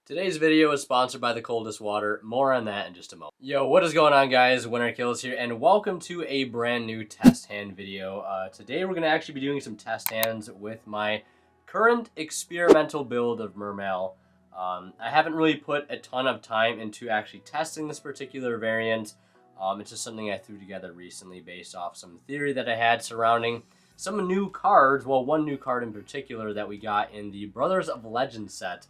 Today's video is sponsored by the coldest water. More on that in just a moment. Yo, what is going on, guys? Winter Kills here, and welcome to a brand new test hand video. Today we're going to actually be doing some test hands with my current experimental build of Mermail. I haven't really put a ton of time into actually testing this particular variant. It's just something I threw together recently based off some theory that I had surrounding some new cards. Well, one new card in particular that we got in the Brothers of Legend set.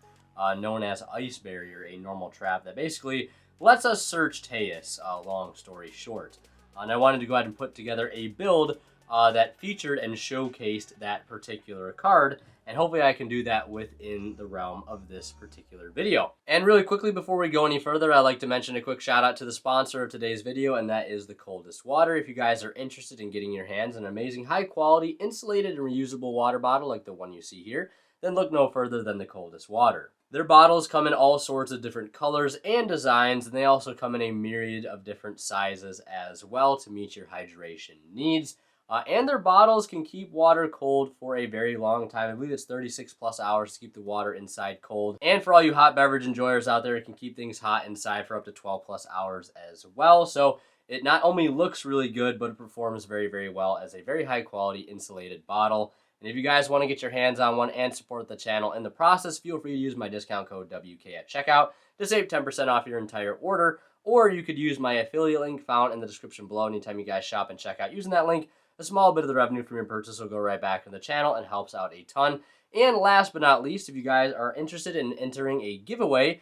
Known as Ice Barrier, a normal trap that basically lets us search Teus, long story short. And I wanted to go ahead and put together a build that featured and showcased that particular card, and hopefully I can do that within the realm of this particular video. And really quickly, before we go any further, I'd like to mention a quick shout out to the sponsor of today's video, and that is the Coldest Water. If you guys are interested in getting your hands on an amazing high quality insulated and reusable water bottle like the one you see here, then look no further than the Coldest Water. Their bottles come in all sorts of different colors and designs, and they also come in a myriad of different sizes as well to meet your hydration needs. And their bottles can keep water cold for a very long time. I believe it's 36 plus hours to keep the water inside cold. And for all you hot beverage enjoyers out there, it can keep things hot inside for up to 12 plus hours as well. So it not only looks really good, but it performs very, very well as a very high quality insulated bottle. And if you guys want to get your hands on one and support the channel in the process, feel free to use my discount code WK at checkout to save 10% off your entire order. Or you could use my affiliate link found in the description below anytime you guys shop and check out. Using that link, a small bit of the revenue from your purchase will go right back to the channel and helps out a ton. And last but not least, if you guys are interested in entering a giveaway,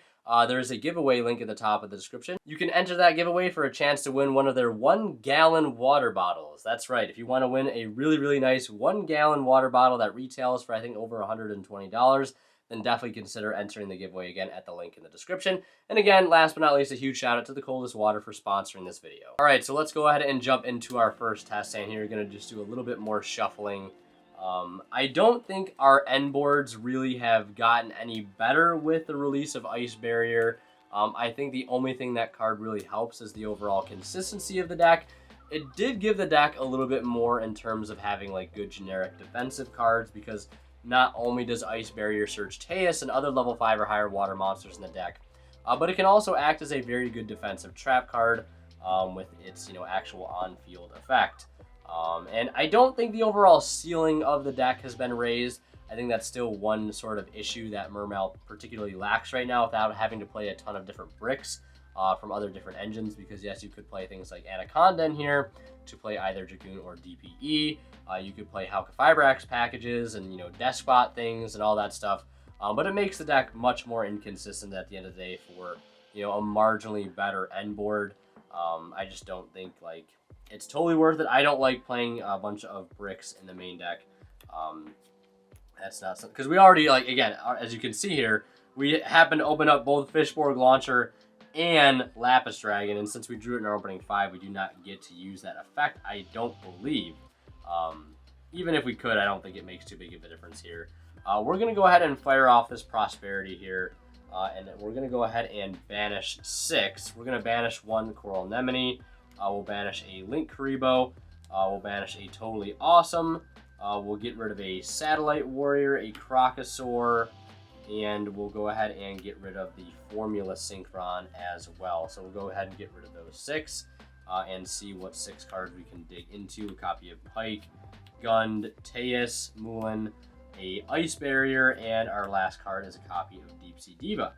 there is a giveaway link at the top of the description. You can enter that giveaway for a chance to win one of their 1-gallon water bottles. That's right. If you want to win a really, really nice 1-gallon water bottle that retails for, I think, over $120, then definitely consider entering the giveaway again at the link in the description. And again, last but not least, a huge shout out to the Coldest Water for sponsoring this video. All right, so let's go ahead and jump into our first test hand here. We're going to just do a little bit more shuffling. I don't think our end boards really have gotten any better with the release of Ice Barrier. I think the only thing that card really helps is the overall consistency of the deck. It did give the deck a little bit more in terms of having like good generic defensive cards, because not only does Ice Barrier search Teus and other level 5 or higher water monsters in the deck, but it can also act as a very good defensive trap card with its actual on-field effect. And I don't think the overall ceiling of the deck has been raised. I think that's still one sort of issue that Mermail particularly lacks right now, without having to play a ton of different bricks from other different engines. Because yes, you could play things like Anaconda in here to play either Dragoon or DPE. You could play Halka-Fibrax packages and Despot things and all that stuff. But it makes the deck much more inconsistent at the end of the day for a marginally better end board. I just don't think it's totally worth it. I don't like playing a bunch of bricks in the main deck. That's not something, because we already, again, as you can see here, we happen to open up both Fishborg Launcher and Lapis Dragon, and since we drew it in our opening 5, we do not get to use that effect, I don't believe. Even if we could, I don't think it makes too big of a difference here. We're going to go ahead and fire off this Prosperity here, and we're going to go ahead and banish 6. We're going to banish 1 Coral Anemone. We'll banish a Link Karibo. We'll banish a Totally Awesome. We'll get rid of a Satellite Warrior, a Crocosaur, and we'll go ahead and get rid of the Formula Synchron as well. So we'll go ahead and get rid of those 6 and see what 6 cards we can dig into. A copy of Pike, Gund, Teus, Moulin, a Ice Barrier, and our last card is a copy of Deep Sea Diva.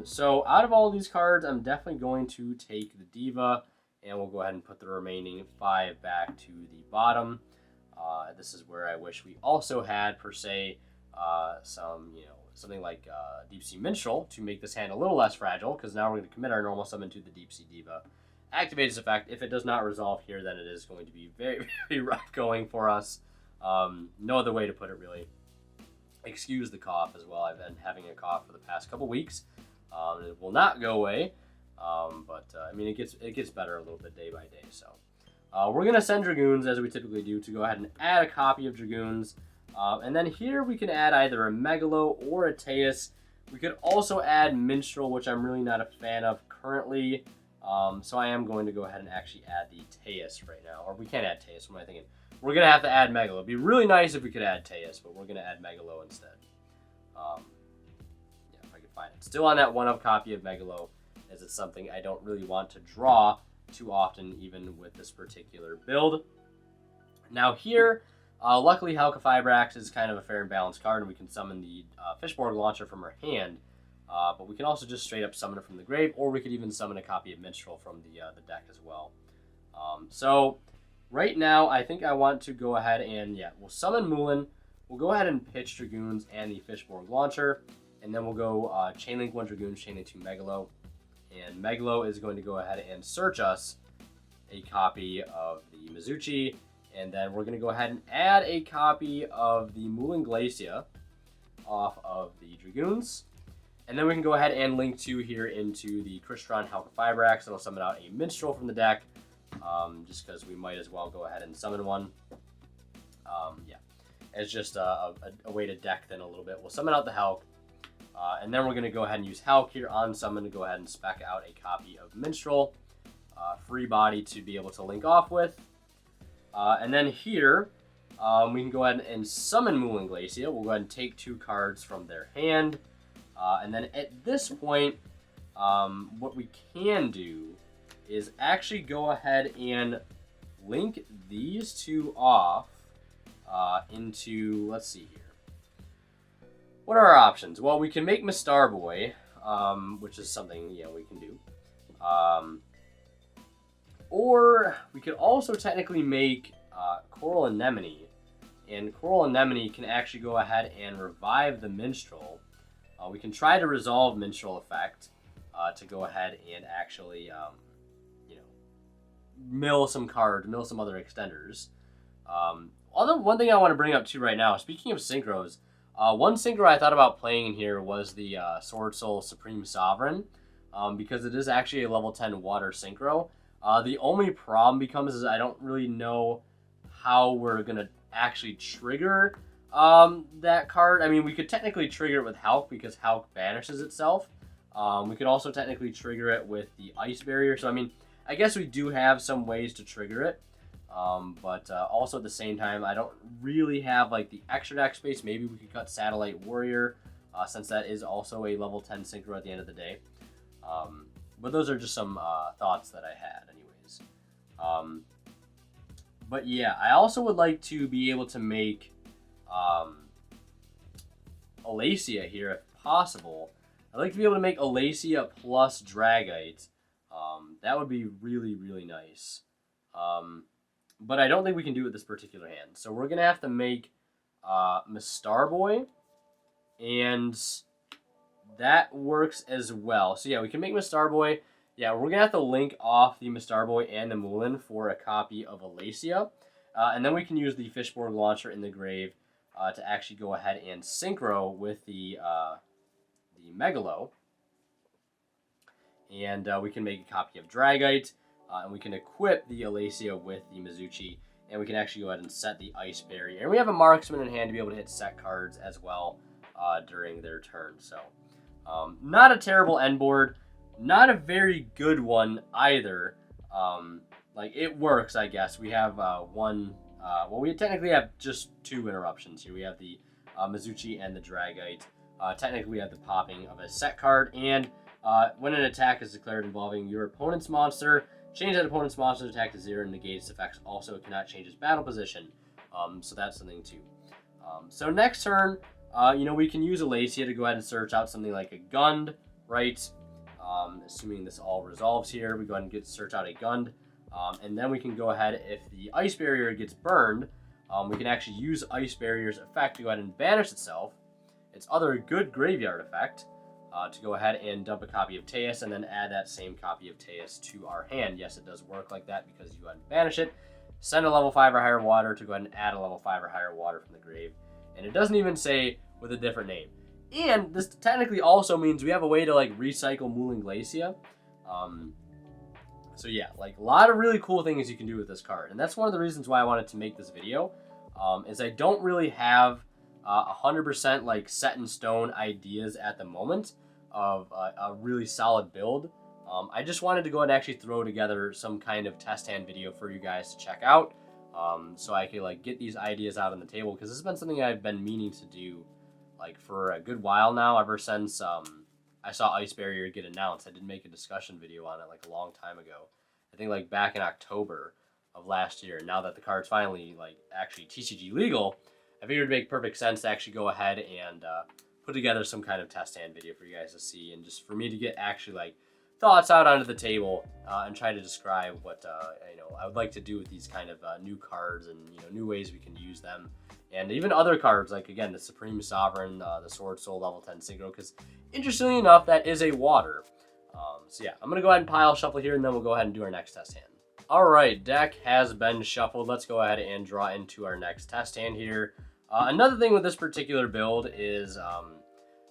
So out of all these cards, I'm definitely going to take the Diva, and we'll go ahead and put the remaining 5 back to the bottom. This is where I wish we also had, per se, something like Deep Sea Minstrel to make this hand a little less fragile, because now we're going to commit our normal summon to the Deep Sea Diva. Activate its effect. If it does not resolve here, then it is going to be very, very rough going for us. No other way to put it, really. Excuse the cough as well. I've been having a cough for the past couple weeks. It will not go away. I mean, it gets better a little bit day by day. So we're going to send Dragoons, as we typically do, to go ahead and add a copy of Dragoons. And then here we can add either a Megalo or a Teus. We could also add Minstrel, which I'm really not a fan of currently. So I am going to go ahead and actually add the Teus right now. Or we can't add Teus, what am I thinking? We're going to have to add Megalo. It'd be really nice if we could add Teus, but we're going to add Megalo instead. Yeah, if I could find it. still on that 1-of copy of Megalo, as it's something I don't really want to draw too often, even with this particular build. Now here, luckily Halqifibrax is kind of a fair and balanced card, and we can summon the Fishborg Launcher from her hand, but we can also just straight up summon it from the grave, or we could even summon a copy of Minstrel from the deck as well. So right now, I think I want to go ahead and, yeah, we'll summon Moulin, we'll go ahead and pitch Dragoons and the Fishborg Launcher, and then we'll go Chainlink 1 Dragoons, Chainlink 2 Megalo, and Megalo is going to go ahead and search us a copy of the Mizuchi, and then we're going to go ahead and add a copy of the Moulin Glacia off of the Dragoons, and then we can go ahead and link 2 here into the Crystron Halqifibrax, and I'll summon out a Minstrel from the deck, just because we might as well go ahead and summon one. Yeah, it's just a way to deck then a little bit. We'll summon out the Halq, and then we're going to go ahead and use Halq here on summon to go ahead and spec out a copy of Minstrel, free body to be able to link off with. And then here, we can go ahead and summon Moulin Glacia. We'll go ahead and take 2 cards from their hand. And then at this point, what we can do is actually go ahead and link these 2 off into, let's see here. What are our options? Well, we can make Mistar Boy, which is something, you know, we can do. Or we could also technically make Coral Anemone, and Coral Anemone can actually go ahead and revive the Minstrel. We can try to resolve Minstrel effect to go ahead and actually, you know, mill some cards, mill some other extenders. One thing I want to bring up too right now, speaking of synchros, one synchro I thought about playing in here was the Sword Soul Supreme Sovereign, because it is actually a level 10 water synchro. The only problem becomes is I don't really know how we're going to actually trigger that card. I mean, we could technically trigger it with Halq because Halq banishes itself. We could also technically trigger it with the Ice Barrier. So, I mean, I guess we do have some ways to trigger it. But also at the same time, I don't really have like the extra deck space. Maybe we could cut Satellite Warrior, since that is also a level 10 synchro at the end of the day. But those are just some thoughts that I had anyways. But yeah, I also would like to be able to make Alacia here if possible. I'd like to be able to make Alacia plus Dragite. That would be really, really nice. But I don't think we can do it with this particular hand. So we're going to have to make Mistar Boy, and that works as well. So yeah, we can make Mistar Boy. Yeah, we're going to have to link off the Mistar Boy and the Moulin for a copy of Alacia. And then we can use the Fishborg Launcher in the grave to actually go ahead and synchro with the Megalo. And we can make a copy of Dragite. And we can equip the Alacia with the Mizuchi, and we can actually go ahead and set the Ice Barrier. And we have a Marksman in hand to be able to hit set cards as well during their turn. So, not a terrible end board, not a very good one either. Like, it works, I guess. We have one, well, we technically have just 2 interruptions here. We have the Mizuchi and the Dragite. Technically, we have the popping of a set card, and when an attack is declared involving your opponent's monster, change that opponent's monster's attack to 0 and negate its effects. Also, it cannot change its battle position. So that's something too. So next turn, you know, we can use Alacia to go ahead and search out something like a Gund, right? Assuming this all resolves here, we go ahead and search out a Gund. And then we can go ahead, if the Ice Barrier gets burned, we can actually use Ice Barrier's effect to go ahead and banish itself, its other good graveyard effect, to go ahead and dump a copy of Teus and then add that same copy of Teus to our hand. Yes, it does work like that because you go ahead and banish it, send a level 5 or higher water to go ahead and add a level 5 or higher water from the grave. And it doesn't even say with a different name. And this technically also means we have a way to like recycle Moulin Glacia. So yeah, like a lot of really cool things you can do with this card. And that's one of the reasons why I wanted to make this video, is I don't really have 100% like set in stone ideas at the moment of a really solid build. I just wanted to go ahead and actually throw together some kind of test hand video for you guys to check out, so I could like get these ideas out on the table, because this has been something I've been meaning to do like for a good while now, ever since I saw Ice Barrier get announced. I did make a discussion video on it like a long time ago. I think like back in October of last year. Now that the card's finally like actually TCG legal, I figured it'd make perfect sense to actually go ahead and put together some kind of test hand video for you guys to see, and just for me to get actually like thoughts out onto the table and try to describe what I would like to do with these kind of new cards, and new ways we can use them, and even other cards like, again, the Supreme Sovereign, the Sword Soul level 10 Synchro, because interestingly enough that is a water. So yeah, I'm gonna go ahead and pile shuffle here, and then we'll go ahead and do our next test hand. All right, deck has been shuffled. Let's go ahead and draw into our next test hand here. Another thing with this particular build is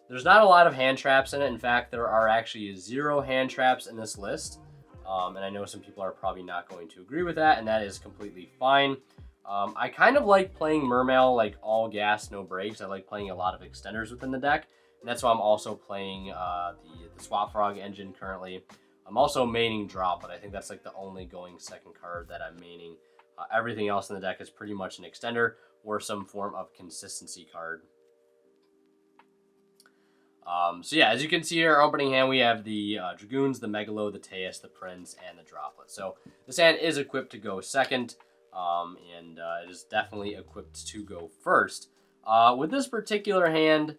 there's not a lot of hand traps in it. In fact, there are actually 0 hand traps in this list. And I know some people are probably not going to agree with that, and that is completely fine. I kind of like playing Mermail like all gas, no brakes. I like playing a lot of extenders within the deck, and that's why I'm also playing the Swap Frog engine currently. I'm also maining Drop, but I think that's like the only going second card that I'm maining. Everything else in the deck is pretty much an extender or some form of consistency card. So yeah, as you can see here, our opening hand, we have the Dragoons, the Megalo, the Teus, the Prince, and the Droplet. So this hand is equipped to go second, and it is definitely equipped to go first. With this particular hand,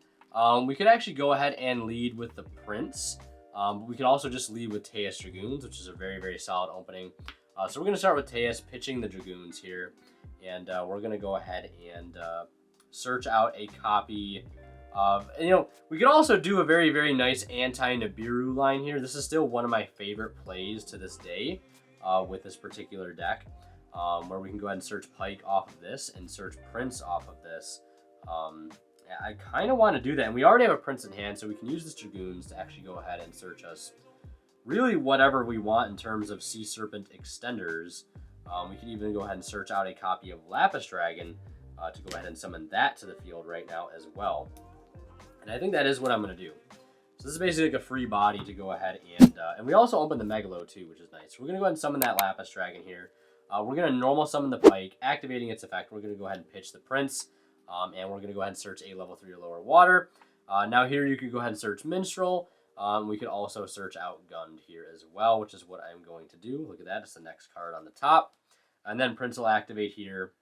we could actually go ahead and lead with the Prince. But we could also just lead with Teus Dragoons, which is a very, very solid opening. So we're going to start with Teus pitching the Dragoons here, and we're going to go ahead and search out a copy of, we could also do a very, very nice anti-Nibiru line here. This is still one of my favorite plays to this day with this particular deck, where we can go ahead and search Pike off of this and search Prince off of this. I kind of want to do that, and we already have a Prince in hand, so we can use this Dragoons to actually go ahead and search us really whatever we want in terms of Sea Serpent extenders. We can even go ahead and search out a copy of Lapis Dragon to go ahead and summon that to the field right now as well. And I think that is what I'm going to do. So this is basically like a free body to go ahead and we also open the Megalo too, which is nice. We're going to go ahead and summon that Lapis Dragon here. We're going to normal summon the Pike, activating its effect. We're going to go ahead and pitch the Prince. And we're going to go ahead and search a level 3 or lower water. Now here you could go ahead and search Minstrel. We could also search Outgunned here as well, which is what I'm going to do. Look at that. It's the next card on the top. And then Prince will activate here,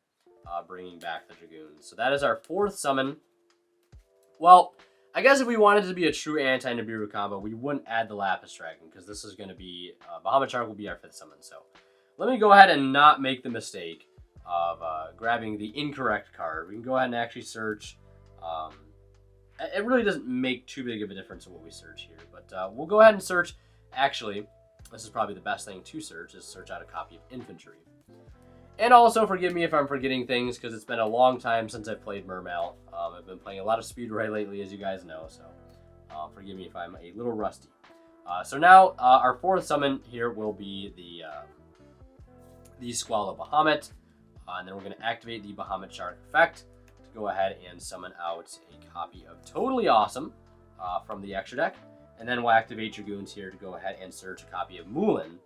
bringing back the Dragoons. So that is our 4th summon. Well, I guess if we wanted to be a true anti-Nibiru combo, we wouldn't add the Lapis Dragon, because this is going to be, Bahamut Shark will be our 5th summon. So let me go ahead and not make the mistake of grabbing the incorrect card. We can go ahead and actually search. It really doesn't make too big of a difference in what we search here, but we'll go ahead and search. Actually, this is probably the best thing to search, is search out a copy of Infantry. And also forgive me if I'm forgetting things, because it's been a long time since I've played Mermail. I've been playing a lot of Speedray lately, as you guys know, so forgive me if I'm a little rusty. So now our 4th summon here will be the Squall of Bahamut. And then we're going to activate the Bahamut Shark effect to go ahead and summon out a copy of Totally Awesome from the extra deck. And then we'll activate Dragoons here to go ahead and search a copy of Mulan.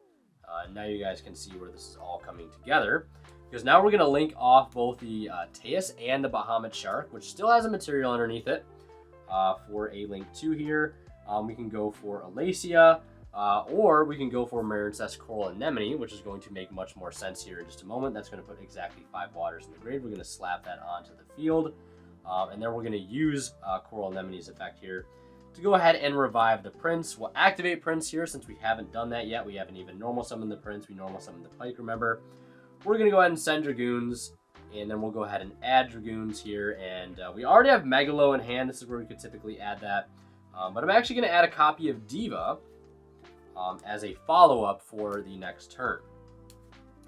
Now you guys can see where this is all coming together, because now we're going to link off both the Teus and the Bahamut Shark, which still has a material underneath it, for a link 2 here. We can go for Alacia. Or we can go for Marincess Coral Anemone, which is going to make much more sense here in just a moment. That's going to put exactly 5 waters in the grave. We're going to slap that onto the field. And then we're going to use Coral Anemone's effect here to go ahead and revive the Prince. We'll activate Prince here since we haven't done that yet. We haven't even normal summoned the Prince. We normal summoned the Pike, remember. We're going to go ahead and send Dragoons. And then we'll go ahead and add Dragoons here. And we already have Megalo in hand. This is where we could typically add that. But I'm actually going to add a copy of Diva as a follow-up for the next turn,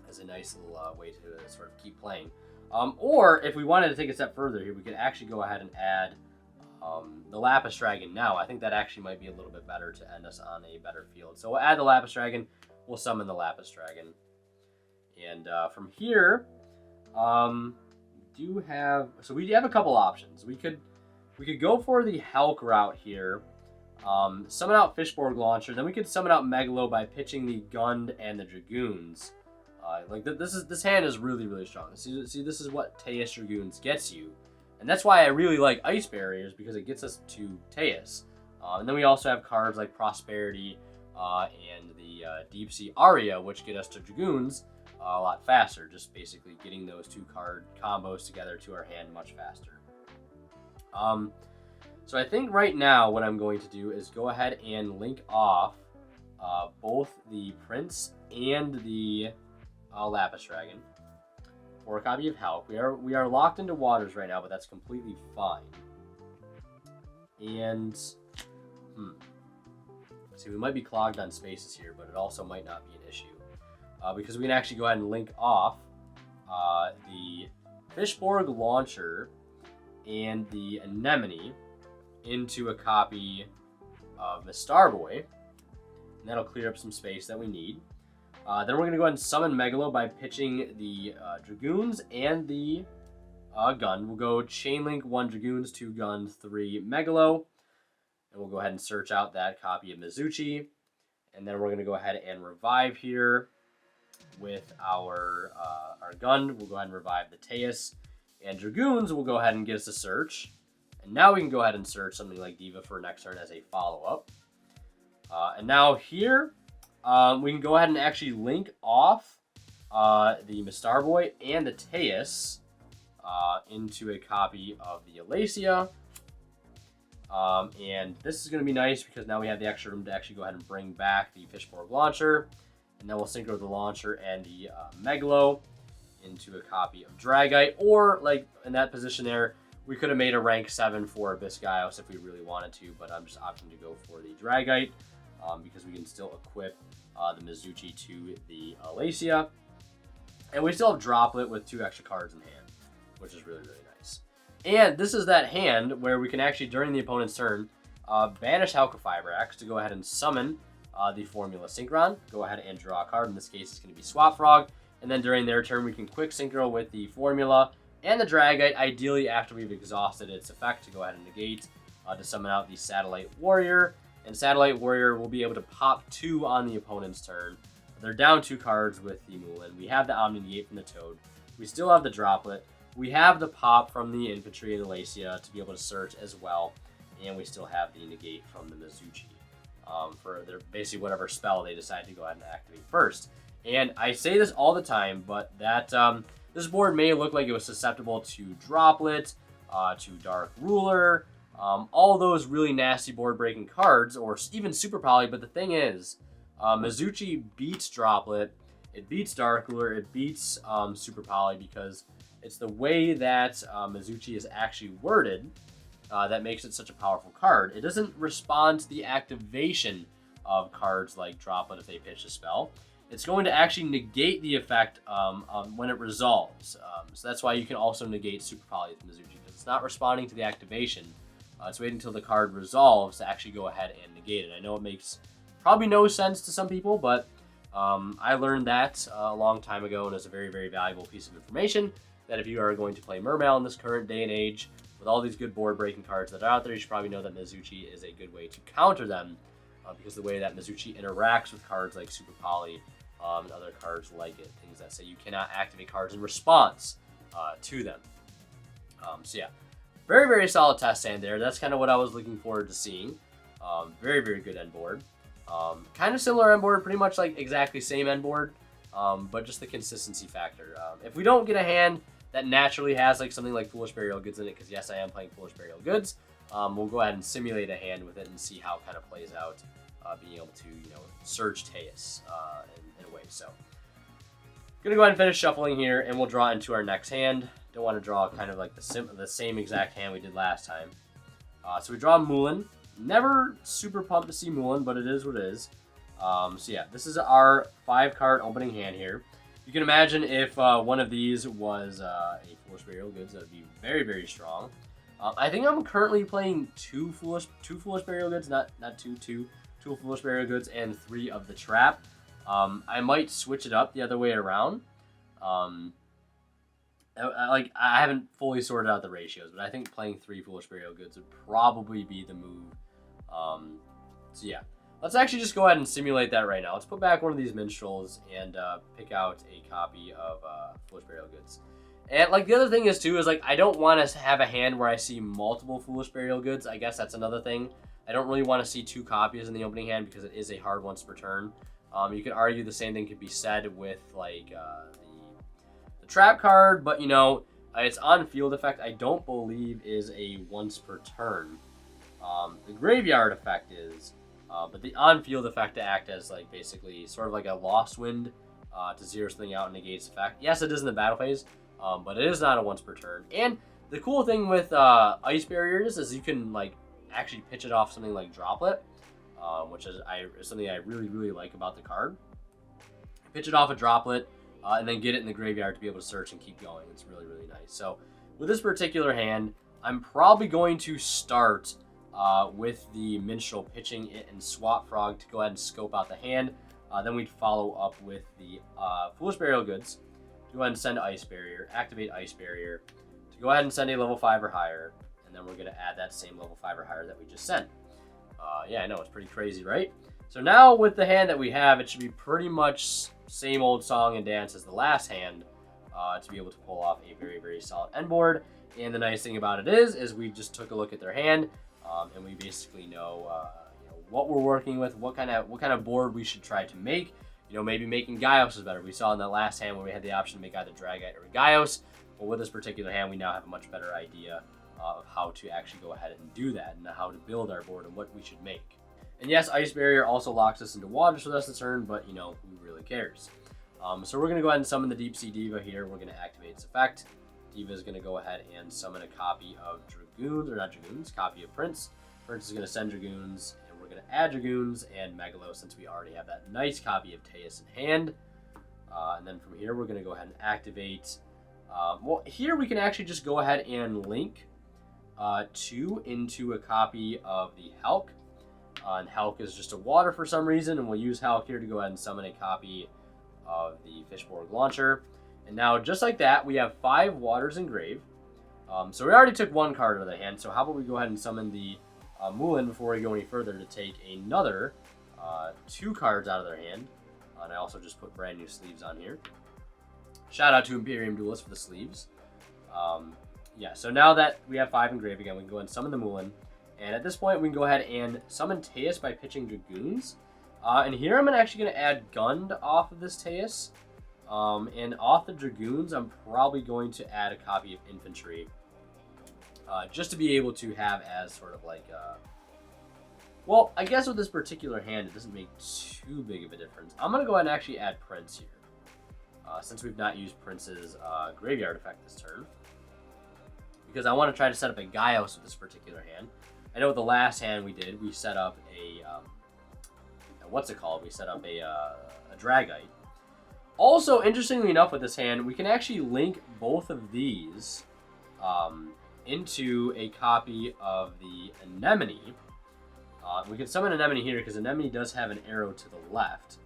as a nice little way to sort of keep playing. Or if we wanted to take a step further here, we could actually go ahead and add the Lapis Dragon now. I think that actually might be a little bit better to end us on a better field. So we'll add the Lapis Dragon, we'll summon the Lapis Dragon. And from here, we have a couple options. We could go for the Hulk route here. Summon out Fishborg Launcher, then we could summon out Megalo by pitching the Gund and the Dragoons. This hand is really, really strong. See, this is what Teus Dragoons gets you, and that's why I really like Ice Barriers, because it gets us to Teus. And then we also have cards like Prosperity and the Deep Sea Aria, which get us to Dragoons a lot faster, just basically getting those 2 card combos together to our hand much faster. So I think right now what I'm going to do is go ahead and link off both the Prince and the Lapis Dragon for a copy of Hulk. We are locked into waters right now, but that's completely fine. And see, we might be clogged on spaces here, but it also might not be an issue because we can actually go ahead and link off the Fishborg Launcher and the Anemone into a copy of Miss Starboy, and that'll clear up some space that we need. Then we're going to go ahead and summon Megalo by pitching the Dragoons and the gun. We'll go Chain Link 1 Dragoons, 2 guns, 3 Megalo, and we'll go ahead and search out that copy of Mizuchi. And then we're going to go ahead and revive here with our gun. We'll go ahead and revive the Teus, and Dragoons will go ahead and get us a search. And now we can go ahead and search something like Diva for next turn as a follow-up. And now here, we can go ahead and actually link off the Miss Starboy and the Teus into a copy of the Alacia. And this is going to be nice because now we have the extra room to actually go ahead and bring back the Fishborg Launcher. And then we'll synchro the Launcher and the Megalo into a copy of Dragite. Or, like, in that position there, we could have made a rank 7 for Biscayos if we really wanted to, but I'm just opting to go for the Dragite because we can still equip the Mizuchi to the Alacia. And we still have Droplet with 2 extra cards in hand, which is really, really nice. And this is that hand where we can actually, during the opponent's turn, banish Halqifibrax to go ahead and summon the Formula Synchron. Go ahead and draw a card. In this case, it's going to be Swap Frog. And then during their turn, we can quick synchro with the Formula and the Dragite, ideally after we've exhausted its effect, to go ahead and negate to summon out the Satellite Warrior. And Satellite Warrior will be able to pop 2 on the opponent's turn. They're down 2 cards with the Moulin. We have the Omni Negate from the Toad. We still have the Droplet. We have the pop from the Infantry and Alacia to be able to search as well. And we still have the negate from the Mizuchi for their basically whatever spell they decide to go ahead and activate first. And I say this all the time, but that this board may look like it was susceptible to Droplet, to Dark Ruler, all those really nasty board-breaking cards, or even Super Poly. But the thing is, Mizuchi beats Droplet, it beats Dark Ruler, it beats Super Poly because it's the way that Mizuchi is actually worded that makes it such a powerful card. It doesn't respond to the activation of cards like Droplet if they pitch a spell. It's going to actually negate the effect when it resolves. So that's why you can also negate Super Poly with Mizuchi, because it's not responding to the activation. It's waiting until the card resolves to actually go ahead and negate it. I know it makes probably no sense to some people, but I learned that a long time ago, and it's a very, very valuable piece of information that if you are going to play Mermail in this current day and age, with all these good board-breaking cards that are out there, you should probably know that Mizuchi is a good way to counter them, because the way that Mizuchi interacts with cards like Super Poly and other cards like it, things that say you cannot activate cards in response to them. So yeah, very, very solid test hand there. That's kind of what I was looking forward to seeing. Very, very good end board. Kind of similar end board, pretty much like exactly same end board, but just the consistency factor. If we don't get a hand that naturally has like something like Foolish Burial Goods in it, because yes, I am playing Foolish Burial Goods, we'll go ahead and simulate a hand with it and see how it kind of plays out, being able to, you know, Surge Teus in a way. So gonna go ahead and finish shuffling here, and we'll draw into our next hand. Don't want to draw kind of like the same exact hand we did last time. So we draw Moulin. Never super pumped to see Moulin, but it is what it is. So yeah, this is our 5-card opening hand here. You can imagine if one of these was a Foolish Burial Goods, that would be very, very strong. I think I'm currently playing two Foolish Burial Goods, not two Foolish Burial Goods and 3 of the Trap. I might switch it up the other way around. I haven't fully sorted out the ratios, but I think playing 3 Foolish Burial Goods would probably be the move. So yeah, let's actually just go ahead and simulate that right now. Let's put back one of these minstrels and pick out a copy of Foolish Burial Goods. And like the other thing is too is like I don't want to have a hand where I see multiple Foolish Burial Goods. I guess that's another thing. I don't really want to see 2 copies in the opening hand because it is a hard once per turn. You could argue the same thing could be said with like the trap card, but you know, its on field effect I don't believe is a once per turn. The graveyard effect is, but the on field effect to act as like basically sort of like a lost wind to zero something out and negates effect. Yes, it is in the battle phase, but it is not a once per turn. And the cool thing with ice barriers is you can like actually pitch it off something like Droplet, which is something I really like about the card. Pitch it off a Droplet and then get it in the graveyard to be able to search and keep going. It's really nice. So with this particular hand, I'm probably going to start with the Minstrel pitching it and Swap Frog to go ahead and scope out the hand. Then we'd follow up with the Foolish Burial Goods to go ahead and send Ice Barrier, activate Ice Barrier, to go ahead and send a level 5 or higher, and then we're going to add that same level 5 or higher that we just sent. Yeah, I know, it's pretty crazy, right? So now with the hand that we have, it should be pretty much same old song and dance as the last hand to be able to pull off a very solid end board. And the nice thing about it is we just took a look at their hand, and we basically know, what we're working with, what kind of board we should try to make. You know, maybe making Gaios is better. We saw in that last hand where we had the option to make either Dragite or Gaios. But with this particular hand, we now have a much better idea of how to actually go ahead and do that and how to build our board and what we should make. And yes, Ice Barrier also locks us into water for the rest of the turn, but you know, who really cares? So we're going to go ahead and summon the Deep Sea Diva here. We're going to activate its effect. Diva is going to go ahead and summon a copy of Dragoons, or not Dragoons, copy of Prince. Prince is going to send Dragoons, and we're going to add Dragoons and Megalo since we already have that nice copy of Teus in hand. And then from here, we're going to go ahead and activate. Well, here we can actually just go ahead and link 2 into a copy of the Hulk. And Hulk is just a water for some reason, and we'll use Hulk here to go ahead and summon a copy of the Fishborg Launcher. And now, just like that, we have 5 waters in grave. So we already took 1 card out of the hand, so how about we go ahead and summon the Moulin before we go any further to take another 2 cards out of their hand. And I also just put brand new sleeves on here. Shout out to Imperium Duelist for the sleeves. Yeah, so now that we have 5 in grave again, we can go ahead and summon the Moulin. And at this point, we can go ahead and summon Teus by pitching Dragoons. And here I'm actually going to add Gund off of this Teus. And off the Dragoons, I'm probably going to add a copy of Infantry. Just to be able to have as sort of like... well, I guess with this particular hand, it doesn't make too big of a difference. I'm going to go ahead and actually add Prince here. Since we've not used Prince's graveyard effect this turn. Because I want to try to set up a Gaios with this particular hand. I know with the last hand we did, we set up a, what's it called? We set up a Dragite. Also, interestingly enough with this hand, we can actually link both of these into a copy of the Anemone. We can summon Anemone here because Anemone does have an arrow to the left,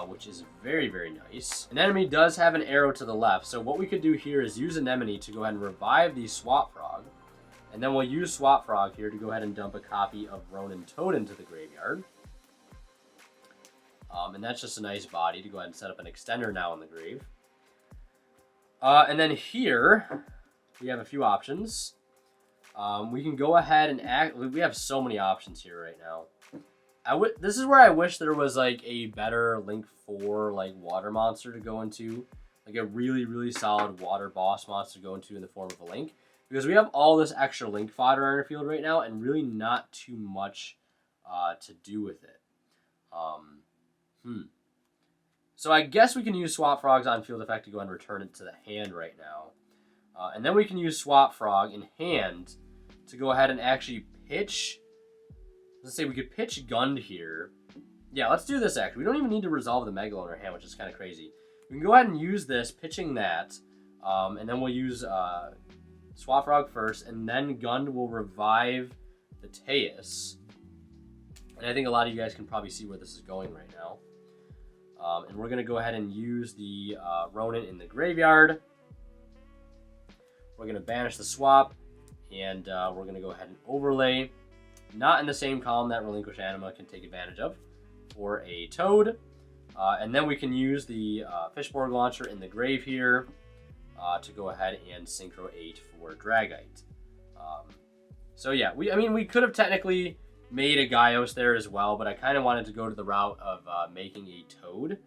which is very nice. Anemone does have an arrow to the left, so what we could do here is use Anemone to go ahead and revive the Swap Frog. And then we'll use Swap Frog here to go ahead and dump a copy of Ronin Toad into the graveyard. And that's just a nice body to go ahead and set up an extender now in the grave. And then here, we have a few options. We can go ahead and act... We have so many options here right now. This is where I wish there was like a better Link 4 like water monster to go into. Like a really solid water boss monster to go into in the form of a Link. Because we have all this extra Link fodder on our field right now and really not too much to do with it. So I guess we can use Swap Frog's on field effect to go and return it to the hand right now. And then we can use Swap Frog in hand to go ahead and actually pitch. Let's say we could pitch Gund here. Yeah, let's do this actually. We don't even need to resolve the Megalo in our hand, which is kind of crazy. We can go ahead and use this, pitching that. And then we'll use Swap Frog first, and then Gund will revive the Teus. And I think a lot of you guys can probably see where this is going right now. And we're going to go ahead and use the Ronin in the graveyard. We're going to banish the swap, and we're going to go ahead and overlay, not in the same column that Relinquish Anima can take advantage of, for a Toad. And then we can use the Fishborg Launcher in the grave here to go ahead and Synchro 8 for Dragite. So yeah, we could have technically made a Gyos there as well, but I kind of wanted to go to the route of making a Toad.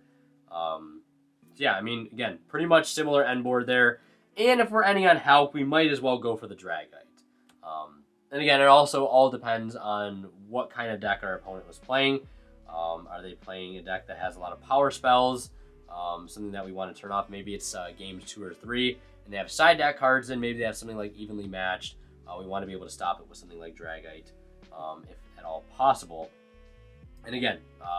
Yeah, I mean, again, pretty much similar end board there. And if we're ending on Hulk, we might as well go for the Dragite. And again, it also all depends on what kind of deck our opponent was playing. Are they playing a deck that has a lot of power spells? Something that we want to turn off. Maybe it's games 2 or 3, and they have side deck cards in. Maybe they have something like Evenly Matched. We want to be able to stop it with something like Dragite, if at all possible. And again,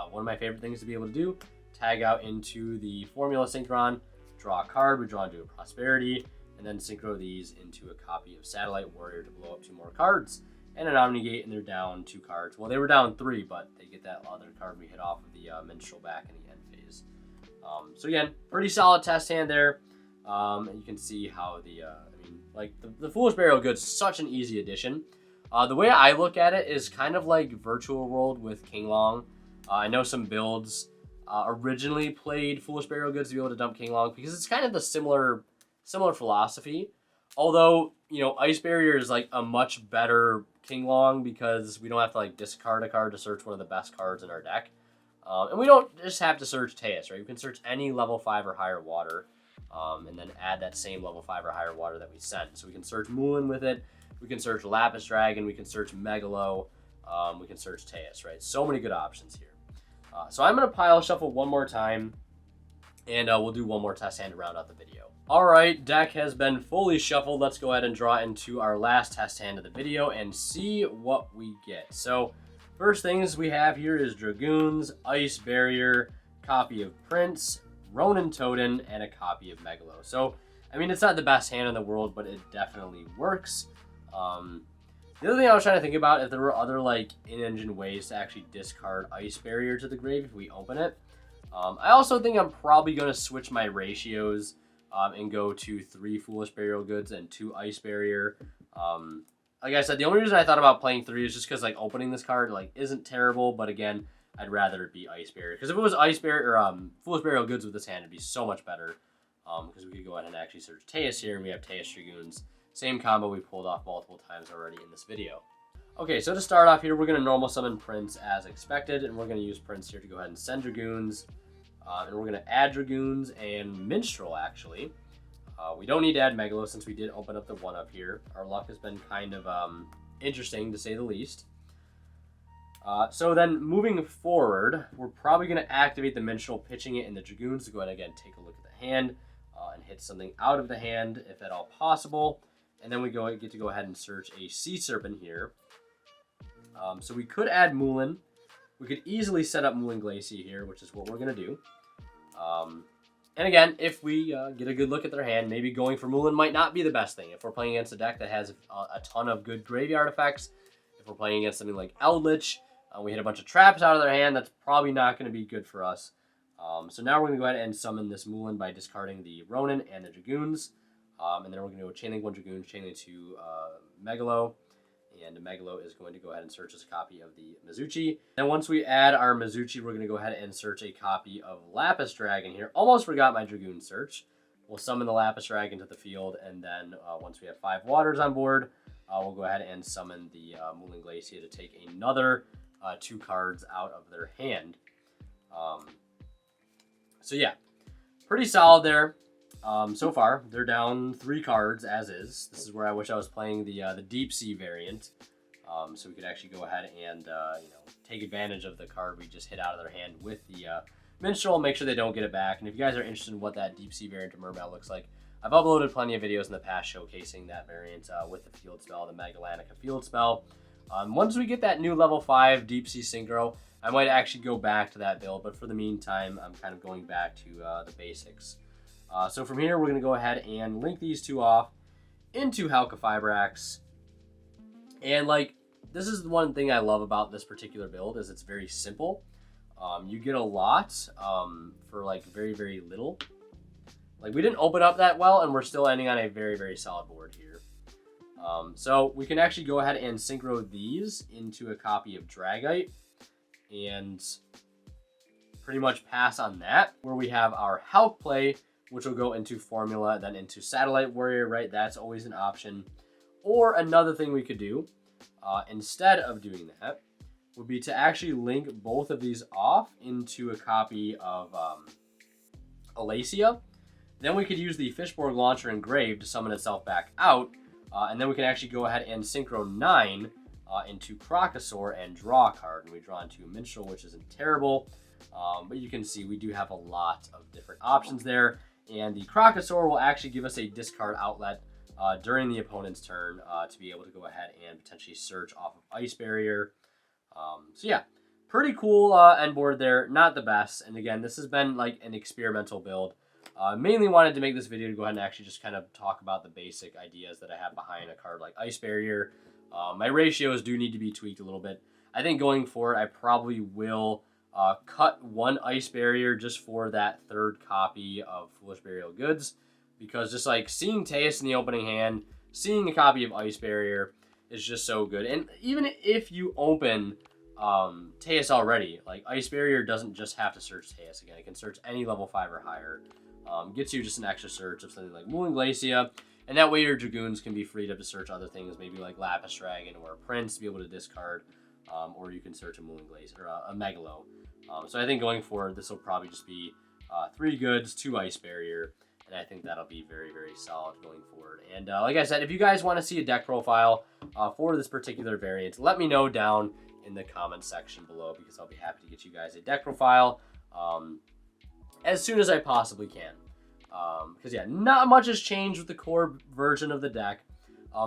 one of my favorite things to be able to do, tag out into the Formula Synchron, draw a card, we draw into a Prosperity, and then synchro these into a copy of Satellite Warrior to blow up 2 more cards, and an Omnigate, and they're down 2 cards. Well, they were down 3, but they get that other card we hit off of the Minstrel back in the end phase. So again, pretty solid test hand there. And you can see how the Foolish Burial Good's such an easy addition. The way I look at it is kind of like Virtual World with King Long. I know some builds originally played Foolish Burial Goods to be able to dump King Long because it's kind of the similar philosophy. Although, you know, Ice Barrier is like a much better King Long because we don't have to like discard a card to search one of the best cards in our deck. And we don't just have to search Teus, right? We can search any level 5 or higher water, and then add that same level 5 or higher water that we sent. So we can search Moulin with it. We can search Lapis Dragon. We can search Megalo. We can search Teus, right? So many good options here. So I'm going to pile shuffle one more time, and we'll do one more test hand to round out the video. All right, deck has been fully shuffled. Let's go ahead and draw into our last test hand of the video and see what we get. So first things we have here is Dragoons, Ice Barrier, copy of Prince, Ronin Totem, and a copy of Megalo. So, I mean, it's not the best hand in the world, but it definitely works. The other thing I was trying to think about, if there were other, like, in-engine ways to actually discard Ice Barrier to the grave if we open it. I also think I'm probably going to switch my ratios and go to 3 Foolish Burial Goods and 2 Ice Barrier. Like I said, the only reason I thought about playing 3 is just because, like, opening this card, like, isn't terrible, but again, I'd rather it be Ice Barrier. Because if it was Ice Barrier or Foolish Burial Goods with this hand, it'd be so much better. Because we could go ahead and actually search Teus here, and we have Teus Dragoons. Same combo we pulled off multiple times already in this video. Okay, so to start off here, we're going to normal summon Prince as expected, and we're going to use Prince here to go ahead and send Dragoons. And we're going to add Dragoons and Minstrel, actually. We don't need to add Megalo since we did open up the 1-up here. Our luck has been kind of interesting, to say the least. So then, moving forward, we're probably going to activate the Minstrel, pitching it in the Dragoons to go ahead and, again, take a look at the hand and hit something out of the hand, if at all possible. And then we get to go ahead and search a Sea Serpent here. So we could add Moulin. We could easily set up Moulin Glacier here, which is what we're going to do. And again, if we get a good look at their hand, maybe going for Moulin might not be the best thing. If we're playing against a deck that has a ton of good graveyard effects, if we're playing against something like Eldritch, we hit a bunch of traps out of their hand, that's probably not going to be good for us. So now we're going to go ahead and summon this Moulin by discarding the Ronin and the Dragoons. And then we're going to go Chainlink 1 Dragoons, Chainlink 2 Megalo. And Megalo is going to go ahead and search as a copy of the Mizuchi. And once we add our Mizuchi, we're going to go ahead and search a copy of Lapis Dragon here. Almost forgot my Dragoon search. We'll summon the Lapis Dragon to the field, and then once we have 5 waters on board, we'll go ahead and summon the Moulin Glacier to take another 2 cards out of their hand. So yeah, pretty solid there. So far, they're down 3 cards as is. This is where I wish I was playing the Deep Sea variant, so we could actually go ahead and take advantage of the card we just hit out of their hand with the Minstrel, make sure they don't get it back. And if you guys are interested in what that Deep Sea variant of Mermail looks like, I've uploaded plenty of videos in the past showcasing that variant with the field spell, the Magallanica field spell. Once we get that new level 5 Deep Sea Synchro, I might actually go back to that build, but for the meantime, I'm kind of going back to the basics. So from here, we're going to go ahead and link these 2 off into Halqifibrax. And, like, this is the one thing I love about this particular build, is it's very simple. You get a lot for, like, very, very little. Like, we didn't open up that well, and we're still ending on a very, very solid board here. So we can actually go ahead and synchro these into a copy of Dragite. And pretty much pass on that, where we have our Hulk play, which will go into Formula, then into Satellite Warrior, right? That's always an option. Or another thing we could do, instead of doing that, would be to actually link both of these off into a copy of Alacia. Then we could use the Fishborg Launcher Engraved to summon itself back out, and then we can actually go ahead and Synchro 9 into Crocosaur and draw a card, and we draw into Minstrel, which isn't terrible, but you can see we do have a lot of different options there, and the Crocosaur will actually give us a discard outlet during the opponent's turn to be able to go ahead and potentially search off of Ice Barrier. So yeah, pretty cool end board there, not the best, and again, this has been like an experimental build. Mainly wanted to make this video to go ahead and actually just kind of talk about the basic ideas that I have behind a card like Ice Barrier. My ratios do need to be tweaked a little bit. I think going forward, I probably will cut one Ice Barrier just for that third copy of Foolish Burial Goods, because just like seeing Teus in the opening hand, seeing a copy of Ice Barrier is just so good. And even if you open Teus already, like Ice Barrier doesn't just have to search Teus again. It can search any level 5 or higher. Gets you just an extra search of something like Mooling Glacia, and that way your Dragoons can be freed up to search other things, maybe like Lapis Dragon or a Prince to be able to discard, or you can search a Mooling Glacia or a Megalo. So I think going forward, this will probably just be 3 goods, 2 Ice Barrier, and I think that'll be very, very solid going forward. And like I said, if you guys want to see a deck profile for this particular variant, let me know down in the comments section below, because I'll be happy to get you guys a deck profile as soon as I possibly can. Because yeah, not much has changed with the core version of the deck.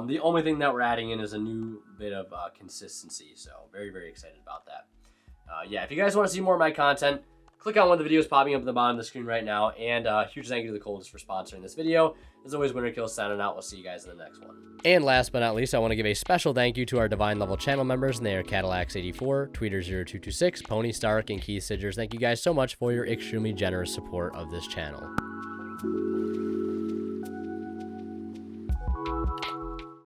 The only thing that we're adding in is a new bit of consistency, so very, very excited about that. Yeah, if you guys want to see more of my content, click on one of the videos popping up at the bottom of the screen right now, and huge thank you to the Coldest for sponsoring this video. As always, Winter Kill signing out. We'll see you guys in the next one. And last but not least, I want to give a special thank you to our Divine Level channel members, and they are Cadillacs84, Tweeter0226, Pony Stark, and Keith Sidgers. Thank you guys so much for your extremely generous support of this channel.